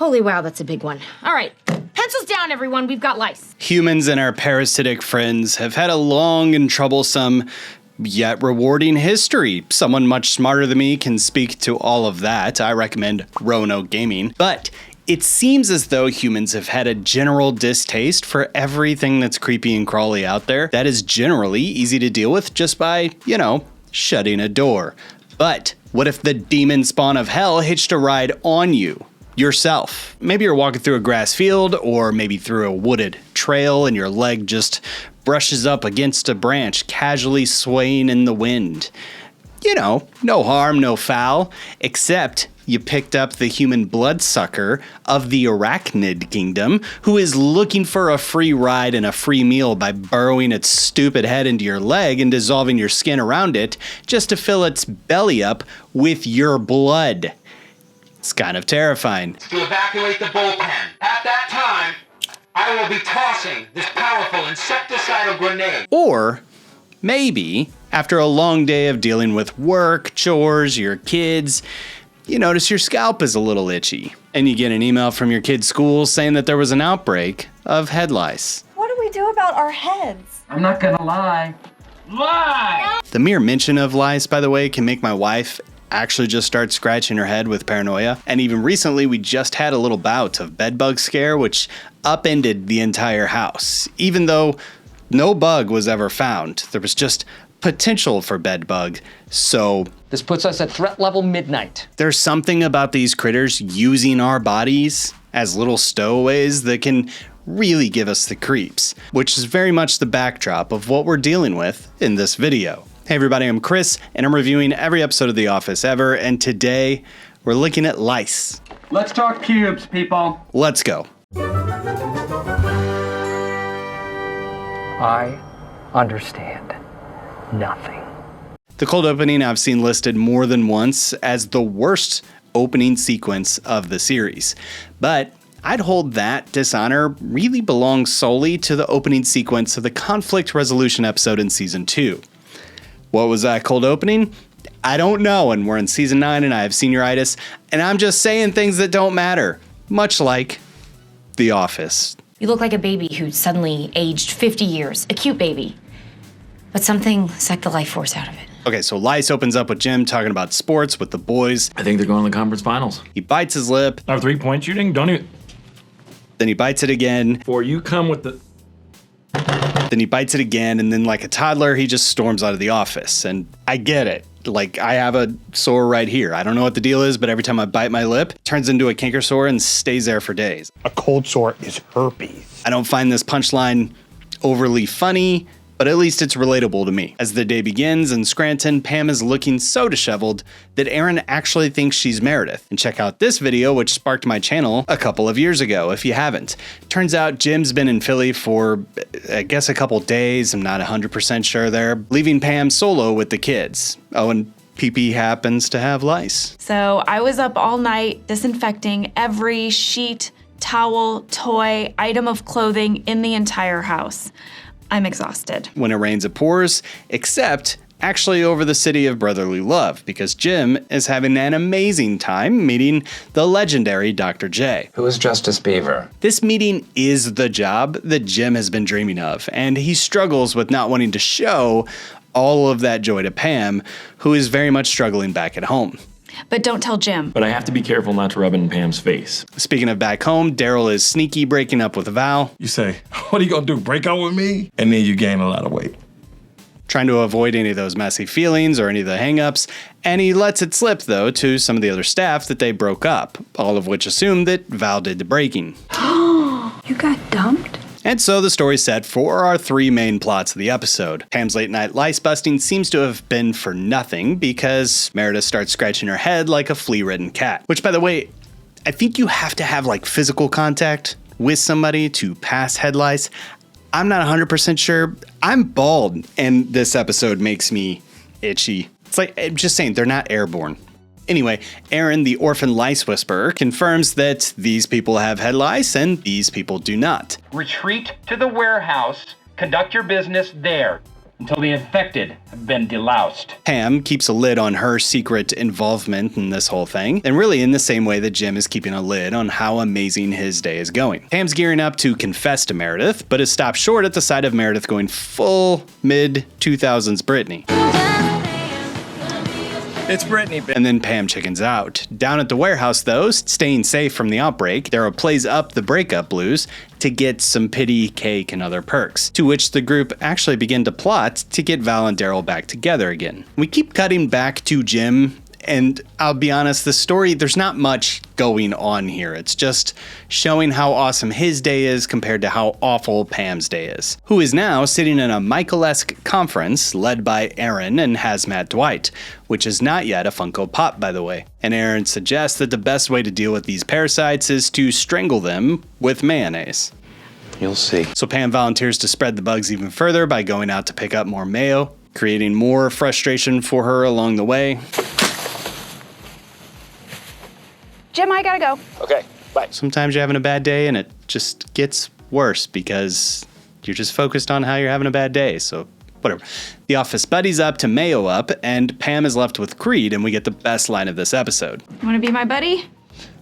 Holy wow, that's a big one. All right, pencils down, everyone. We've got lice. Humans and our parasitic friends have had a long and troublesome, yet rewarding history. Someone much smarter than me can speak to all of that. I recommend Roanoke Gaming. But it seems as though humans have had a general distaste for everything that's creepy and crawly out there that is generally easy to deal with just by, shutting a door. But what if the demon spawn of hell hitched a ride on you? Yourself. Maybe you're walking through a grass field or maybe through a wooded trail and your leg just brushes up against a branch, casually swaying in the wind. No harm, no foul, except you picked up the human bloodsucker of the arachnid kingdom who is looking for a free ride and a free meal by burrowing its stupid head into your leg and dissolving your skin around it just to fill its belly up with your blood. It's kind of terrifying. To evacuate the bullpen. At that time, I will be tossing this powerful insecticidal grenade. Or maybe after a long day of dealing with work, chores, your kids, you notice your scalp is a little itchy, and you get an email from your kid's school saying that there was an outbreak of head lice. What do we do about our heads? I'm not gonna lie. Lie! The mere mention of lice, by the way, can make my wife actually just start scratching her head with paranoia. And even recently, we just had a little bout of bedbug scare, which upended the entire house. Even though no bug was ever found, there was just potential for bedbug. So this puts us at threat level midnight. There's something about these critters using our bodies as little stowaways that can really give us the creeps, which is very much the backdrop of what we're dealing with in this video. Hey everybody, I'm Chris, and I'm reviewing every episode of The Office ever, and today we're looking at lice. Let's talk pubes, people. Let's go. I understand nothing. The cold opening I've seen listed more than once as the worst opening sequence of the series, but I'd hold that dishonor really belongs solely to the opening sequence of the conflict resolution episode in season 2. What was that cold opening? I don't know, and we're in season 9 and I have senioritis, and I'm just saying things that don't matter, much like The Office. You look like a baby who suddenly aged 50 years, a cute baby. But something sucked the life force out of it. Okay, so Lice opens up with Jim talking about sports with the boys. I think they're going to the conference finals. He bites his lip. Our 3-point shooting, don't even... Then he bites it again. Before you come with the... Then he bites it again, and then like a toddler, he just storms out of the office. And I get it. Like, I have a sore right here. I don't know what the deal is, but every time I bite my lip, it turns into a canker sore and stays there for days. A cold sore is herpes. I don't find this punchline overly funny, but at least it's relatable to me. As the day begins in Scranton, Pam is looking so disheveled that Aaron actually thinks she's Meredith. And check out this video, which sparked my channel a couple of years ago, if you haven't. Turns out Jim's been in Philly for, I guess, a couple days. I'm not 100% sure there, leaving Pam solo with the kids. Oh, and PP happens to have lice. So I was up all night disinfecting every sheet, towel, toy, item of clothing in the entire house. I'm exhausted. When it rains, it pours, except actually over the city of brotherly love, because Jim is having an amazing time meeting the legendary Dr. J. Who is Justice Beaver? This meeting is the job that Jim has been dreaming of, and he struggles with not wanting to show all of that joy to Pam, who is very much struggling back at home. But don't tell Jim. But I have to be careful not to rub it in Pam's face. Speaking of back home, Daryl is sneaky breaking up with Val. You say, what are you gonna do, break up with me? And then you gain a lot of weight. Trying to avoid any of those messy feelings or any of the hangups, and he lets it slip, though, to some of the other staff that they broke up, all of which assume that Val did the breaking. You got dumped? And so the story's set for our 3 main plots of the episode. Pam's late night lice busting seems to have been for nothing because Meredith starts scratching her head like a flea-ridden cat. Which, by the way, I think you have to have like physical contact with somebody to pass head lice. I'm not 100% sure. I'm bald, and this episode makes me itchy. It's like, I'm just saying, they're not airborne. Anyway, Aaron, the orphan lice whisperer, confirms that these people have head lice and these people do not. Retreat to the warehouse. Conduct your business there. until the infected have been deloused. Pam keeps a lid on her secret involvement in this whole thing, and really in the same way that Jim is keeping a lid on how amazing his day is going. Pam's gearing up to confess to Meredith, but is stopped short at the sight of Meredith going full mid-2000s Britney. It's Brittany. And then Pam chickens out. Down at the warehouse, though, staying safe from the outbreak, Darryl plays up the breakup blues to get some pity, cake, and other perks, to which the group actually begin to plot to get Val and Darryl back together again. We keep cutting back to Jim, and I'll be honest, the story, there's not much going on here. It's just showing how awesome his day is compared to how awful Pam's day is, who is now sitting in a Michael-esque conference led by Aaron and Hazmat Dwight, which is not yet a Funko Pop, by the way. And Aaron suggests that the best way to deal with these parasites is to strangle them with mayonnaise. You'll see. So Pam volunteers to spread the bugs even further by going out to pick up more mayo, creating more frustration for her along the way. Jim, I gotta go. Okay, bye. Sometimes you're having a bad day and it just gets worse because you're just focused on how you're having a bad day, so whatever. The office buddies up to mayo up, and Pam is left with Creed, and we get the best line of this episode. You wanna be my buddy?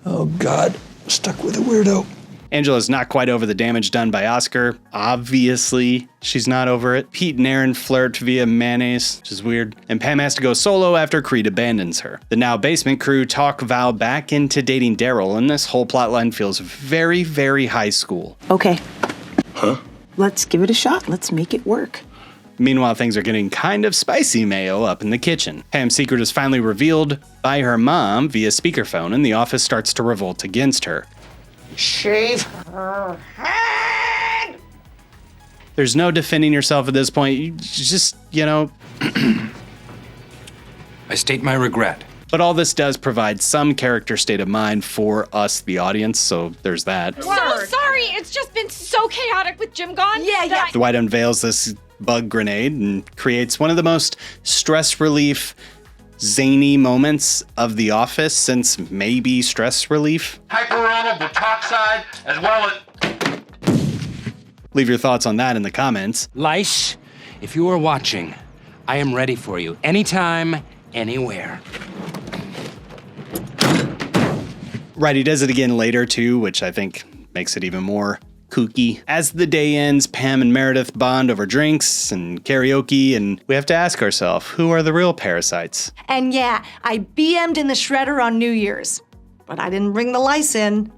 Oh, God. Stuck with a weirdo. Angela's not quite over the damage done by Oscar. Obviously, she's not over it. Pete and Aaron flirt via mayonnaise, which is weird. And Pam has to go solo after Creed abandons her. The now basement crew talk Val back into dating Darryl, and this whole plotline feels very, very high school. Okay. Huh? Let's give it a shot. Let's make it work. Meanwhile, things are getting kind of spicy mayo up in the kitchen. Pam's secret is finally revealed by her mom via speakerphone, and the office starts to revolt against her. Shave her head! There's no defending yourself at this point. You just, I state my regret. But all this does provide some character state of mind for us, the audience, so there's that. So sorry, it's just been so chaotic with Jim gone. Yeah. Dwight unveils this bug grenade and creates one of the most stress relief, zany moments of The Office since maybe Stress Relief. Hyperonic butoxide, as well as... Leave your thoughts on that in the comments. Lice, if you are watching, I am ready for you. Anytime, anywhere. Right, he does it again later too, which I think makes it even more kooky. As the day ends, Pam and Meredith bond over drinks and karaoke, and we have to ask ourselves, who are the real parasites? And yeah, I BM'd in the shredder on New Year's, but I didn't bring the lice in.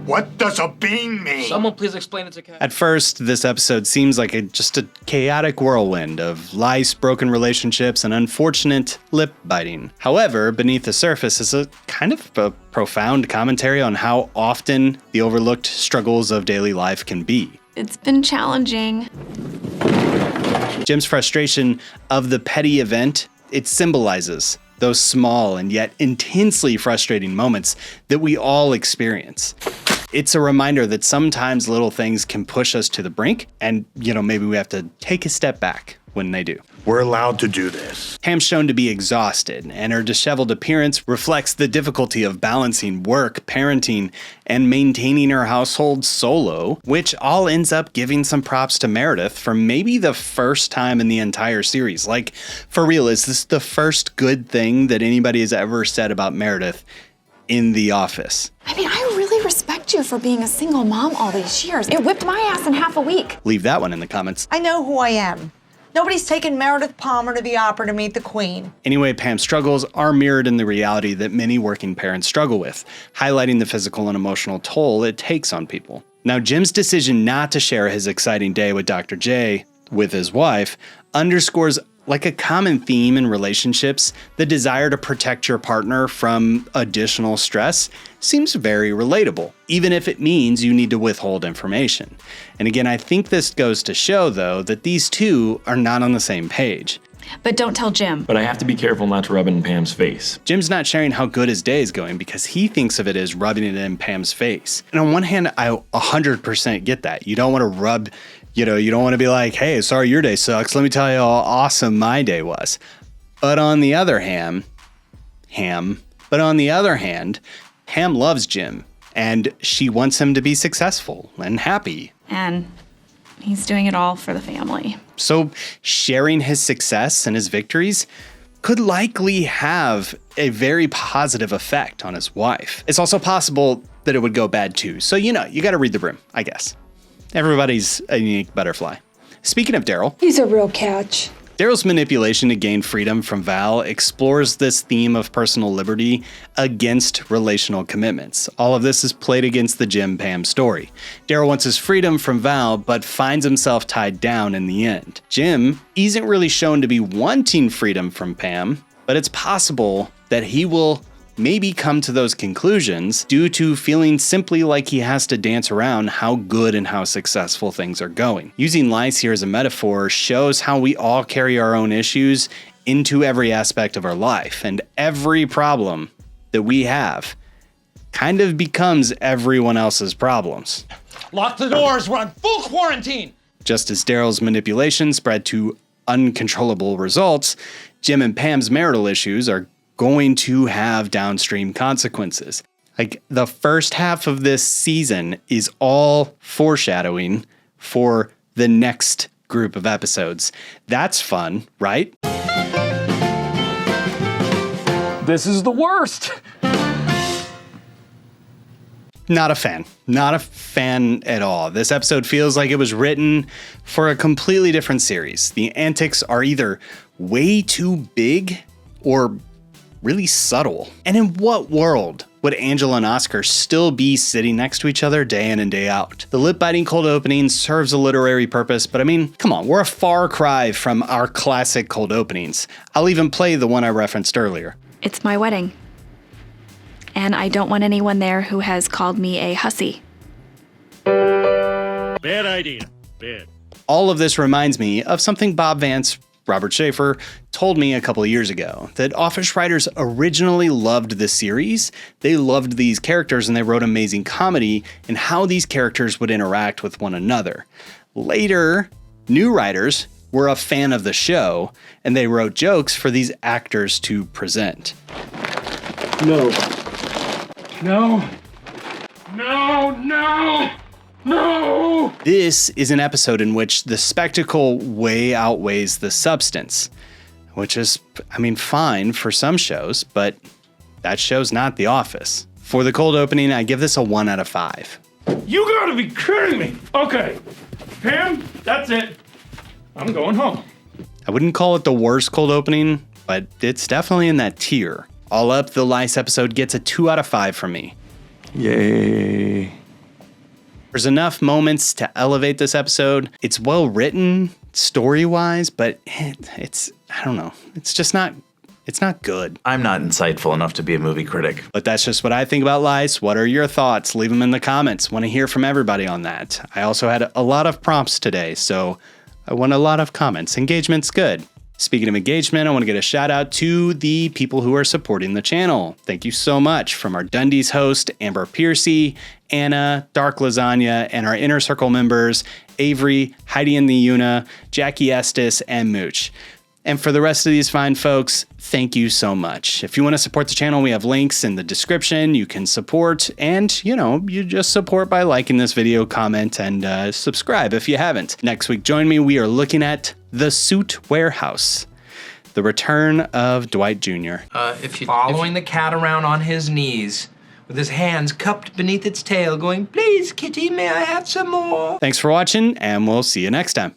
What does a bean mean? Someone please explain it to Kat. At first, this episode seems like just a chaotic whirlwind of lice, broken relationships, and unfortunate lip biting. However, beneath the surface is a kind of a profound commentary on how often the overlooked struggles of daily life can be. It's been challenging. Jim's frustration of the petty event, it symbolizes those small and yet intensely frustrating moments that we all experience. It's a reminder that sometimes little things can push us to the brink, and, maybe we have to take a step back when they do. We're allowed to do this. Pam's shown to be exhausted, and her disheveled appearance reflects the difficulty of balancing work, parenting, and maintaining her household solo, which all ends up giving some props to Meredith for maybe the first time in the entire series. Like, for real, is this the first good thing that anybody has ever said about Meredith in The Office? I mean, I really respect you for being a single mom all these years. It whipped my ass in half a week. Leave that one in the comments. I know who I am. Nobody's taken Meredith Palmer to the opera to meet the Queen. Anyway, Pam's struggles are mirrored in the reality that many working parents struggle with, highlighting the physical and emotional toll it takes on people. Now, Jim's decision not to share his exciting day with Dr. J with his wife underscores like a common theme in relationships. The desire to protect your partner from additional stress seems very relatable, even if it means you need to withhold information. And again, I think this goes to show, though, that these two are not on the same page. But don't tell Jim. But I have to be careful not to rub it in Pam's face. Jim's not sharing how good his day is going because he thinks of it as rubbing it in Pam's face. And on one hand, I 100% get that. You don't want to rub, you don't want to be like, hey, sorry your day sucks. Let me tell you how awesome my day was. But on the other hand, Pam loves Jim. And she wants him to be successful and happy. And he's doing it all for the family. So sharing his success and his victories could likely have a very positive effect on his wife. It's also possible that it would go bad too. So, you got to read the room, I guess. Everybody's a unique butterfly. Speaking of Daryl. He's a real catch. Daryl's manipulation to gain freedom from Val explores this theme of personal liberty against relational commitments. All of this is played against the Jim-Pam story. Daryl wants his freedom from Val, but finds himself tied down in the end. Jim isn't really shown to be wanting freedom from Pam, but it's possible that he will maybe come to those conclusions due to feeling simply like he has to dance around how good and how successful things are going. Using Lice here as a metaphor shows how we all carry our own issues into every aspect of our life, and every problem that we have kind of becomes everyone else's problems. Lock the doors, we're on full quarantine! Just as Daryl's manipulation spread to uncontrollable results, Jim and Pam's marital issues are going to have downstream consequences. Like, the first half of this season is all foreshadowing for the next group of episodes. That's fun, right? This is the worst! Not a fan. Not a fan at all. This episode feels like it was written for a completely different series. The antics are either way too big or really subtle. And in what world would Angela and Oscar still be sitting next to each other day in and day out? The lip-biting cold opening serves a literary purpose, but I mean, come on, we're a far cry from our classic cold openings. I'll even play the one I referenced earlier. It's my wedding. And I don't want anyone there who has called me a hussy. Bad idea. Bad. All of this reminds me of something Bob Vance, Robert Schaefer, told me a couple of years ago, that Office writers originally loved the series. They loved these characters and they wrote amazing comedy and how these characters would interact with one another. Later, new writers were a fan of the show and they wrote jokes for these actors to present. No. No. No, no. No! This is an episode in which the spectacle way outweighs the substance, which is, I mean, fine for some shows, but that show's not The Office. For the cold opening, I give this a 1 out of 5. You gotta be kidding me! Okay, Pam, that's it. I'm going home. I wouldn't call it the worst cold opening, but it's definitely in that tier. All up, the Lice episode gets a 2 out of 5 from me. Yay. There's enough moments to elevate this episode. It's well written, story-wise, but it's I don't know. It's not good. I'm not insightful enough to be a movie critic. But that's just what I think about Lice. What are your thoughts? Leave them in the comments. Want to hear from everybody on that. I also had a lot of prompts today, so I want a lot of comments. Engagement's good. Speaking of engagement, I want to get a shout out to the people who are supporting the channel. Thank you so much, from our Dundee's host, Amber Piercy, Anna, Dark Lasagna, and our Inner Circle members, Avery, Heidi and the Una, Jackie Estes, and Mooch. And for the rest of these fine folks, thank you so much. If you want to support the channel, we have links in the description. You can support, and you just support by liking this video, comment, and subscribe if you haven't. Next week, join me. We are looking at The Suit Warehouse, the return of Dwight Jr. Following the cat around on his knees, with his hands cupped beneath its tail, going, "Please, kitty, may I have some more?" Thanks for watching, and we'll see you next time.